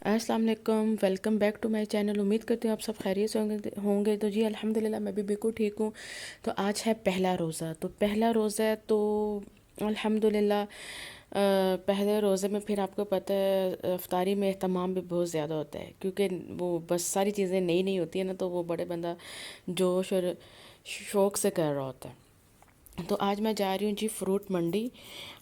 अस्सलाम वालेकुम, welcome back to my channel. उम्मीद करती हूँ आप सब खैरियत से होंगे। तो जी अल्हम्दुलिल्लाह मैं भी बिल्कुल ठीक हूँ। तो आज है पहला रोज़ा। तो पहला रोज़ा है तो अल्हम्दुलिल्लाह पहले रोज़े में फिर आपको पता है इफ्तारी में एहतमाम भी बहुत ज़्यादा होता है, क्योंकि वो बस सारी चीज़ें नई नई होती है ना, तो वो बड़े बंदा जोश और शौक़ से कर रहा होता है। तो आज मैं जा रही हूँ जी फ्रूट मंडी।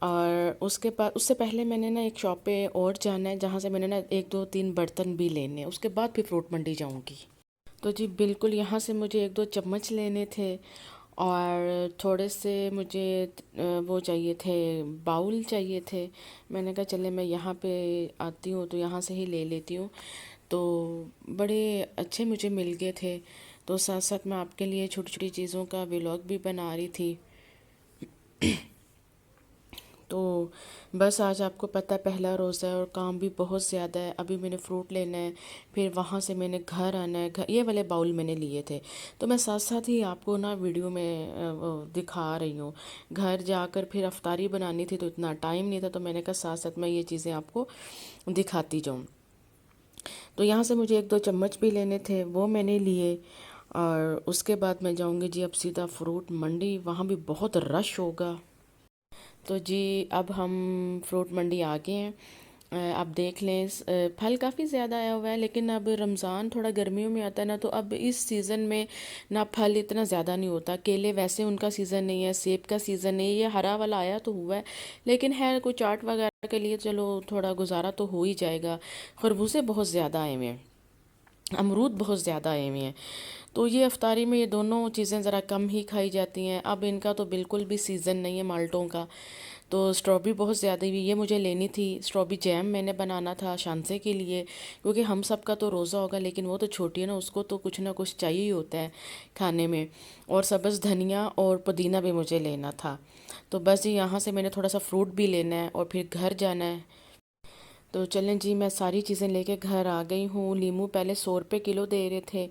और उसके बाद उससे पहले मैंने ना एक शॉप पे और जाना है, जहाँ से मैंने ना एक दो तीन बर्तन भी लेने हैं। उसके बाद फिर फ्रूट मंडी जाऊँगी। तो जी बिल्कुल यहाँ से मुझे एक दो चम्मच लेने थे, और थोड़े से मुझे वो चाहिए थे, बाउल चाहिए थे। मैंने कहा चले मैं यहाँ पे आती हूँ तो यहाँ से ही ले लेती हूँ। तो बड़े अच्छे मुझे मिल गए थे। तो साथ साथ मैं आपके लिए छोटी छोटी चीज़ों का व्लॉग भी बना रही थी। तो बस आज आपको पता है पहला रोज़ा है और काम भी बहुत ज़्यादा है। अभी मैंने फ्रूट लेना है, फिर वहाँ से मैंने घर आना है। घर ये वाले बाउल मैंने लिए थे, तो मैं साथ साथ ही आपको ना वीडियो में वो दिखा रही हूँ। घर जाकर फिर अफ्तारी बनानी थी तो इतना टाइम नहीं था, तो मैंने कहा साथ साथ मैं ये चीज़ें आपको दिखाती जाऊँ। तो यहाँ से मुझे एक दो चम्मच भी लेने थे, वो मैंने लिए। और उसके बाद मैं जाऊँगी जी अब सीधा फ्रूट मंडी, वहाँ भी बहुत रश होगा। तो जी अब हम फ्रूट मंडी आ गए हैं। आप देख लें फल काफ़ी ज़्यादा आया हुआ है, लेकिन अब रमज़ान थोड़ा गर्मियों में आता है ना, तो अब इस सीज़न में ना फल इतना ज़्यादा नहीं होता। केले वैसे उनका सीज़न नहीं है, सेब का सीज़न नहीं है। ये हरा वाला आया तो हुआ है, लेकिन है कोई चाट वगैरह के लिए चलो थोड़ा गुजारा तो हो ही जाएगा। खरबूजे बहुत ज़्यादा आए हुए हैं, अमरूद बहुत ज़्यादा आए हुए हैं। तो ये अफ्तारी में ये दोनों चीज़ें ज़रा कम ही खाई जाती हैं। अब इनका तो बिल्कुल भी सीज़न नहीं है माल्टों का। तो स्ट्रॉबेरी बहुत ज़्यादा हुई, ये मुझे लेनी थी। स्ट्रॉबेरी जैम मैंने बनाना था शांसे के लिए, क्योंकि हम सब का तो रोज़ा होगा, लेकिन वो तो छोटी है ना, उसको तो कुछ ना कुछ चाहिए ही होता है खाने में। और सब्ज़ धनिया और पुदीना भी मुझे लेना था। तो बस जी यहाँ से मैंने थोड़ा सा फ्रूट भी लेना है और फिर घर जाना है। तो चलें जी, मैं सारी चीज़ें लेके घर आ गई हूँ। लीमू पहले 100 रुपये किलो दे रहे थे,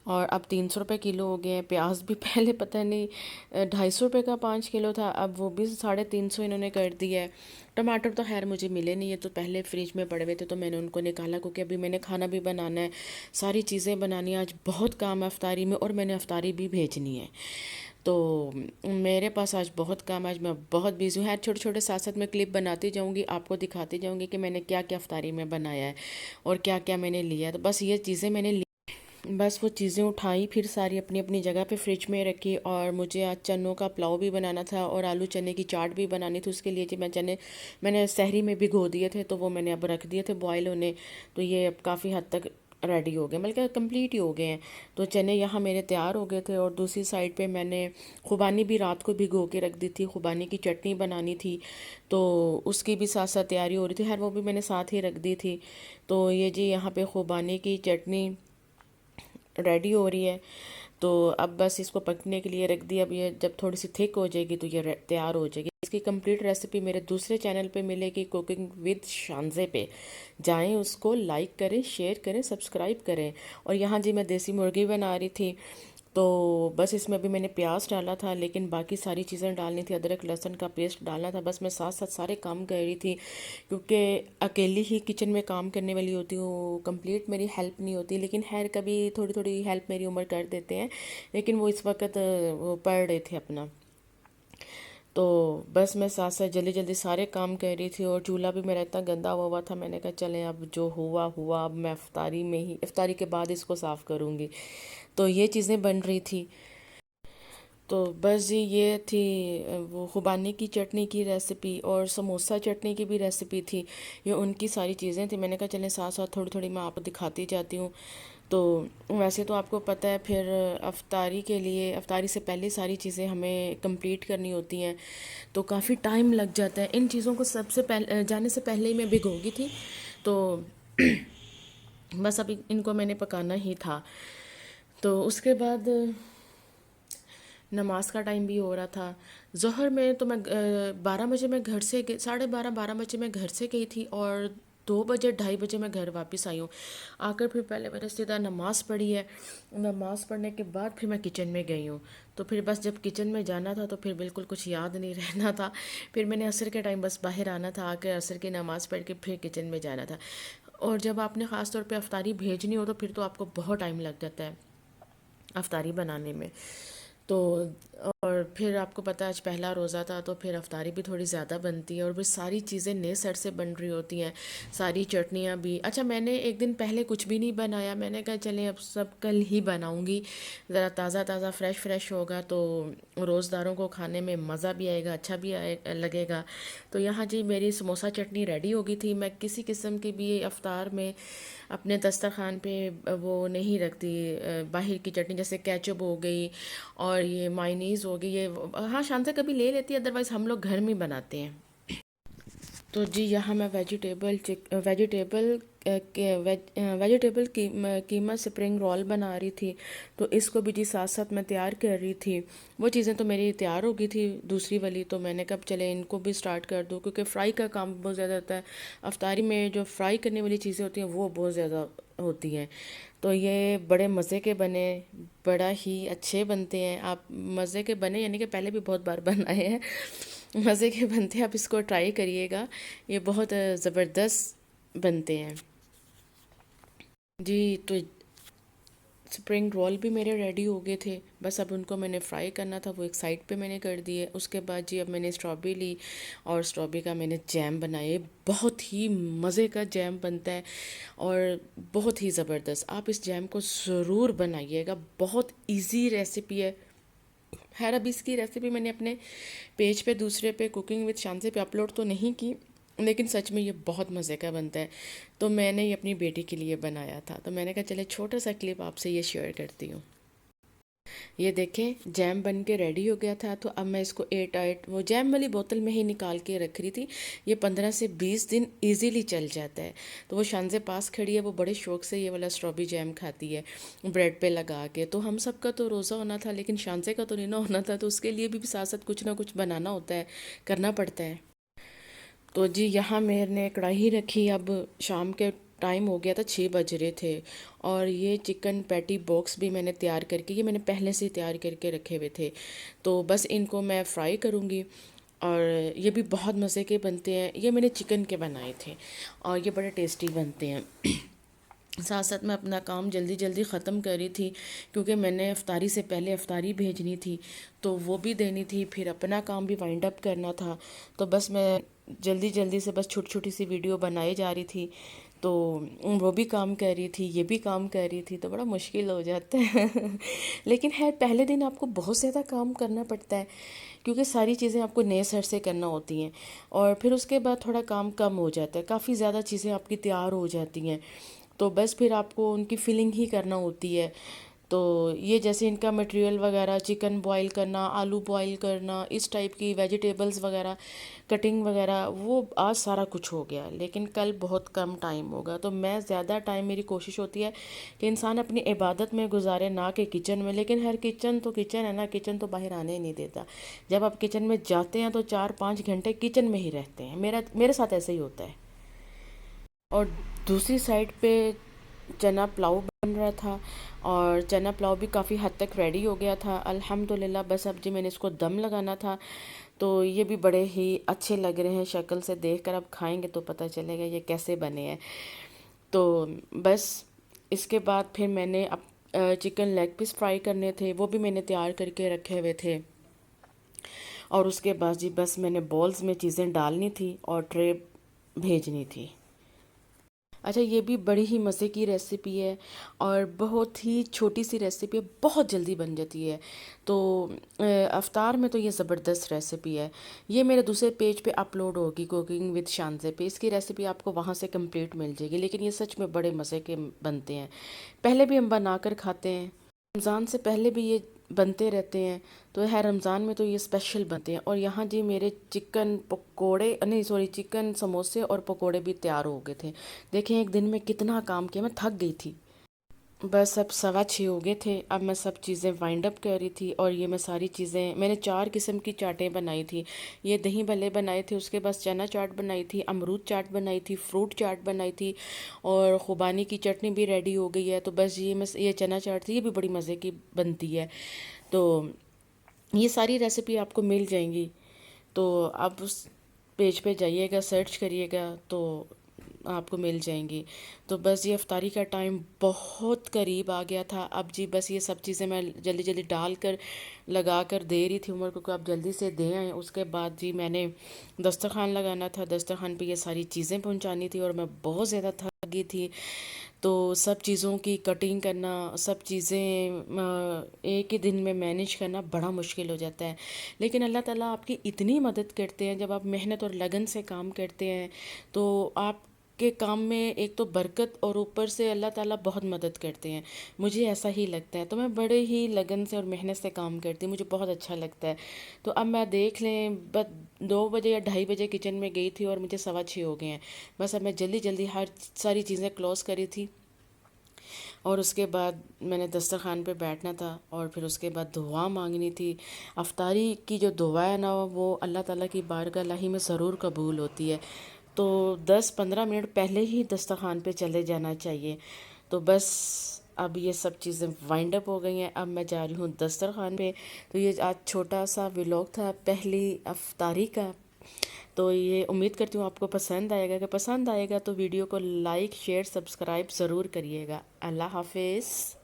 और अब 300 रुपये किलो हो गए हैं। प्याज भी पहले पता नहीं 250 रुपये का 5 किलो था, अब वो भी 350 इन्होंने कर दिया है। टमाटर तो खैर मुझे मिले नहीं है, तो पहले फ्रिज में पड़े हुए थे तो मैंने उनको निकाला, क्योंकि अभी मैंने खाना भी बनाना है, सारी चीज़ें बनानी है। आज बहुत काम है अफ्तारी में, और मैंने अफ्तारी भी भेजनी है। तो मेरे पास आज बहुत काम है, आज मैं बहुत बिज़ी हूँ। है छोटे छोटे साथ साथ मैं क्लिप बनाती जाऊँगी, आपको दिखाती जाऊँगी कि मैंने क्या क्या अफ्तारी में बनाया है और क्या क्या मैंने लिया है। तो बस ये चीज़ें मैंने ली, बस वो चीज़ें उठाई, फिर सारी अपनी अपनी जगह पे फ्रिज में रखी। और मुझे आज चनों का पुलाव भी बनाना था और आलू चने की चाट भी बनानी थी। उसके लिए जी मैं चने मैंने सहरी में भिगो दिए थे, तो वो मैंने अब रख दिए थे बॉयल होने। तो ये अब काफ़ी हद तक रेडी हो गए, बल्कि कंप्लीट ही हो गए हैं। तो चने यहाँ मेरे तैयार हो गए थे, और दूसरी साइड पे मैंने खुबानी भी रात को भिगो के रख दी थी। खुबानी की चटनी बनानी थी, तो उसकी भी साथ साथ तैयारी हो रही थी। खैर वो भी मैंने साथ ही रख दी थी। तो ये जी यहाँ पे खुबानी की चटनी रेडी हो रही है। तो अब बस इसको पकने के लिए रख दिया। अब ये जब थोड़ी सी थिक हो जाएगी तो ये तैयार हो जाएगी। इसकी कंप्लीट रेसिपी मेरे दूसरे चैनल पे मिलेगी, कुकिंग विद शानजे पे। जाएं, उसको लाइक करें, शेयर करें, सब्सक्राइब करें। और यहाँ जी मैं देसी मुर्गी बना रही थी, तो बस इसमें भी मैंने प्याज डाला था, लेकिन बाकी सारी चीज़ें डालनी थी। अदरक लहसुन का पेस्ट डालना था। बस मैं साथ साथ सारे काम कर रही थी, क्योंकि अकेली ही किचन में काम करने वाली होती हूँ, कंप्लीट मेरी हेल्प नहीं होती। लेकिन खैर कभी थोड़ी थोड़ी हेल्प मेरी उम्र कर देते हैं, लेकिन वो इस वक्त वो पढ़ रहे थे अपना। तो बस मैं साथ साथ जल्दी जल्दी सारे काम कर रही थी, और चूल्हा भी मेरा इतना गंदा हुआ हुआ था। मैंने कहा चलें अब जो हुआ हुआ, अब मैं इफ्तारी में ही, इफ्तारी के बाद इसको साफ़ करूँगी। तो ये चीज़ें बन रही थी। तो बस जी ये थी वो खुबानी की चटनी की रेसिपी, और समोसा चटनी की भी रेसिपी थी। ये उनकी सारी चीज़ें थी। मैंने कहा चलें साथ साथ थोड़ी थोड़ी मैं आपको दिखाती जाती हूँ। तो वैसे तो आपको पता है फिर अफ्तारी के लिए, अफ्तारी से पहले सारी चीज़ें हमें कंप्लीट करनी होती हैं, तो काफ़ी टाइम लग जाता है। इन चीज़ों को सबसे पहले जाने से पहले ही मैं भिगोगी थी। तो बस अभी इनको मैंने पकाना ही था। तो उसके बाद नमाज का टाइम भी हो रहा था। ज़ोहर में तो मैं 12 बजे मैं घर से 12:30 12 बजे मैं घर से गई थी, और 2 बजे 2:30 बजे मैं घर वापस आई हूँ। आकर फिर पहले मैंने सीधा नमाज़ पढ़ी है। नमाज़ पढ़ने के बाद फिर मैं किचन में गई हूँ। तो फिर बस जब किचन में जाना था तो फिर बिल्कुल कुछ याद नहीं रहना था। फिर मैंने असर के टाइम बस बाहर आना था, आकर असर की नमाज़ पढ़ के फिर किचन में जाना था। और जब आपने ख़ास तौर पे अफ्तारी भेजनी हो तो फिर तो आपको बहुत टाइम लग जाता है अफ्तारी बनाने में। तो और फिर आपको पता है आज पहला रोज़ा था तो फिर अफ्तारी भी थोड़ी ज़्यादा बनती है और भी सारी चीज़ें नए सर से बन रही होती हैं, सारी चटनियाँ भी। अच्छा, मैंने एक दिन पहले कुछ भी नहीं बनाया, मैंने कहा चलें अब सब कल ही बनाऊंगी, ज़रा ताज़ा ताज़ा फ्रेश फ्रेश होगा तो रोज़दारों को खाने में मज़ा भी आएगा, अच्छा भी लगेगा। तो यहाँ जी मेरी समोसा चटनी रेडी हो गई थी। मैं किसी किस्म की भी अफ्तार में अपने दस्तरखान पे वो नहीं रखती, बाहर की चटनी जैसे केचप हो गई और ये मायनीज़ हो गई, ये हाँ शान से कभी ले लेती है, अदरवाइज़ हम लोग घर में बनाते हैं। तो जी यहाँ मैं वेजिटेबल कीमा स्प्रिंग रोल बना रही थी। तो इसको भी जी साथ साथ मैं तैयार कर रही थी। वो चीज़ें तो मेरी तैयार हो गई थी दूसरी वाली, तो मैंने कब चले इनको भी स्टार्ट कर दूँ, क्योंकि फ्राई का काम बहुत ज़्यादा होता है अफ्तारी में। जो फ्राई करने वाली चीज़ें होती हैं वो बहुत ज़्यादा होती हैं। तो ये बड़े मज़े के बने, बड़ा ही अच्छे बनते हैं। आप मज़े के बने यानी कि पहले भी बहुत बार बनाए हैं, मज़े के बनते हैं, आप इसको ट्राई करिएगा, ये बहुत ज़बरदस्त बनते हैं जी। तो स्प्रिंग रोल भी मेरे रेडी हो गए थे, बस अब उनको मैंने फ्राई करना था, वो एक साइड पे मैंने कर दिए। उसके बाद जी अब मैंने स्ट्रॉबेरी ली और स्ट्रॉबेरी का मैंने जैम बनाए। बहुत ही मज़े का जैम बनता है और बहुत ही ज़बरदस्त। आप इस जैम को ज़रूर बनाइएगा, बहुत इजी रेसिपी है। खैर अब इसकी रेसिपी मैंने अपने पेज पे दूसरे पे कुकिंग विद शांति पे अपलोड तो नहीं की, लेकिन सच में ये बहुत मज़े का बनता है। तो मैंने ये अपनी बेटी के लिए बनाया था, तो मैंने कहा चले छोटा सा क्लिप आपसे ये शेयर करती हूँ। ये देखें जैम बन के रेडी हो गया था। तो अब मैं इसको एयर टाइट वो जैम वाली बोतल में ही निकाल के रख रही थी। ये 15 से 20 दिन इजीली चल जाता है। तो वो शानज़े पास खड़ी है, वो बड़े शौक से ये वाला स्ट्रॉबेरी जैम खाती है ब्रेड पे लगा के। तो हम सबका तो रोज़ा होना था, लेकिन शानज़े का तो नहीं ना होना था, तो उसके लिए भी साथ साथ कुछ ना कुछ बनाना होता है, करना पड़ता है। तो जी यहाँ मैंने कढ़ाई रखी। अब शाम के टाइम हो गया था, 6 बज रहे थे। और ये चिकन पैटी बॉक्स भी मैंने तैयार करके, ये मैंने पहले से तैयार करके रखे हुए थे। तो बस इनको मैं फ्राई करूँगी और ये भी बहुत मज़े के बनते हैं। ये मैंने चिकन के बनाए थे और ये बड़े टेस्टी बनते हैं। साथ साथ मैं अपना काम जल्दी जल्दी ख़त्म कर रही थी, क्योंकि मैंने अफ्तारी से पहले अफ्तारी भेजनी थी, तो वो भी देनी थी, फिर अपना काम भी वाइंड अप करना था। तो बस मैं जल्दी जल्दी से बस छोटी छोटी सी वीडियो बनाई जा रही थी। तो वो भी काम कर रही थी, ये भी काम कर रही थी, तो बड़ा मुश्किल हो जाता है लेकिन है पहले दिन आपको बहुत ज़्यादा काम करना पड़ता है, क्योंकि सारी चीज़ें आपको नए सर से करना होती हैं। और फिर उसके बाद थोड़ा काम कम हो जाता है, काफ़ी ज़्यादा चीज़ें आपकी तैयार हो जाती हैं। तो बस फिर आपको उनकी फिलिंग ही करना होती है। तो ये जैसे इनका मटेरियल वगैरह, चिकन बॉईल करना, आलू बॉईल करना, इस टाइप की वेजिटेबल्स वगैरह, कटिंग वगैरह, वो आज सारा कुछ हो गया। लेकिन कल बहुत कम टाइम होगा, तो मैं ज़्यादा टाइम, मेरी कोशिश होती है कि इंसान अपनी इबादत में गुजारे, ना कि किचन में। लेकिन हर किचन तो किचन है ना, किचन तो बाहर आने ही नहीं देता। जब आप किचन में जाते हैं तो 4-5 घंटे किचन में ही रहते हैं। मेरे साथ ऐसे ही होता है। और दूसरी साइड पे चना पुलाव बन रहा था और चना पुलाव भी काफ़ी हद तक रेडी हो गया था अल्हम्दुलिल्लाह। बस अब जी मैंने इसको दम लगाना था। तो ये भी बड़े ही अच्छे लग रहे हैं शक्ल से देखकर, अब खाएंगे तो पता चलेगा ये कैसे बने हैं। तो बस इसके बाद फिर मैंने अब चिकन लेग पीस फ्राई करने थे, वो भी मैंने तैयार करके रखे हुए थे। और उसके बाद जी बस मैंने बॉल्स में चीज़ें डालनी थी और ट्रे भेजनी थी। अच्छा, ये भी बड़ी ही मज़े की रेसिपी है और बहुत ही छोटी सी रेसिपी है, बहुत जल्दी बन जाती है। तो अफ्तार में तो ये ज़बरदस्त रेसिपी है। ये मेरे दूसरे पेज पे अपलोड होगी, कुकिंग विद शानज़े पे। इसकी रेसिपी आपको वहाँ से कंप्लीट मिल जाएगी, लेकिन ये सच में बड़े मज़े के बनते हैं। पहले भी हम बना कर खाते हैं, रमज़ान से पहले भी ये बनते रहते हैं। तो है रमज़ान में तो ये स्पेशल बनते हैं। और यहाँ जी मेरे चिकन पकोड़े, नहीं सॉरी, चिकन समोसे और पकोड़े भी तैयार हो गए थे। देखें एक दिन में कितना काम किया, मैं थक गई थी। बस अब 6:15 हो गए थे। अब मैं सब चीज़ें वाइंड अप कर रही थी और ये मैं सारी चीज़ें, मैंने 4 किस्म की चाटें बनाई थी। ये दही भल्ले बनाए थे, उसके बाद चना चाट बनाई थी, अमरूद चाट बनाई थी, फ्रूट चाट बनाई थी और खुबानी की चटनी भी रेडी हो गई है। तो बस ये चना चाट थी, ये भी बड़ी मज़े की बनती है। तो ये सारी रेसिपी आपको मिल जाएंगी। तो आप उस पेज पे जाइएगा, सर्च करिएगा, तो आपको मिल जाएंगी। तो बस ये इफ्तारी का टाइम बहुत करीब आ गया था। अब जी बस ये सब चीज़ें मैं जल्दी जल्दी डाल कर लगा कर दे रही थी उमर को कि आप जल्दी से दे आएँ। उसके बाद जी मैंने दस्तरखान लगाना था, दस्तरखान पे ये सारी चीज़ें पहुंचानी थी और मैं बहुत ज़्यादा थक गई थी। तो सब चीज़ों की कटिंग करना, सब चीज़ें एक ही दिन में मैनेज करना बड़ा मुश्किल हो जाता है। लेकिन अल्लाह ताला आपकी इतनी मदद करते हैं, जब आप मेहनत और लगन से काम करते हैं तो आपके काम में एक तो बरकत और ऊपर से अल्लाह ताला बहुत मदद करते हैं। मुझे ऐसा ही लगता है, तो मैं बड़े ही लगन से और मेहनत से काम करती हूँ, मुझे बहुत अच्छा लगता है। तो अब मैं देख लें बस 2 बजे या 2:30 बजे किचन में गई थी और मुझे 6:15 हो गए हैं। बस अब मैं जल्दी जल्दी हर सारी चीज़ें क्लोज़ करी थी और उसके बाद मैंने दस्तरखान पे बैठना था और फिर उसके बाद दुआ मांगनी थी। अफ्तारी की जो दुआ है ना वो अल्लाह ताला की बारगाह में ज़रूर कबूल होती है। तो 10-15 मिनट पहले ही दस्तरखान पे चले जाना चाहिए। तो बस अब ये सब चीज़ें वाइंड अप हो गई हैं, अब मैं जा रही हूँ दस्तरखान पे। तो ये आज छोटा सा व्लॉग था पहली अफ्तारी का। तो ये उम्मीद करती हूँ आपको पसंद आएगा। अगर पसंद आएगा तो वीडियो को लाइक शेयर सब्सक्राइब ज़रूर करिएगा। अल्लाह हाफिज़।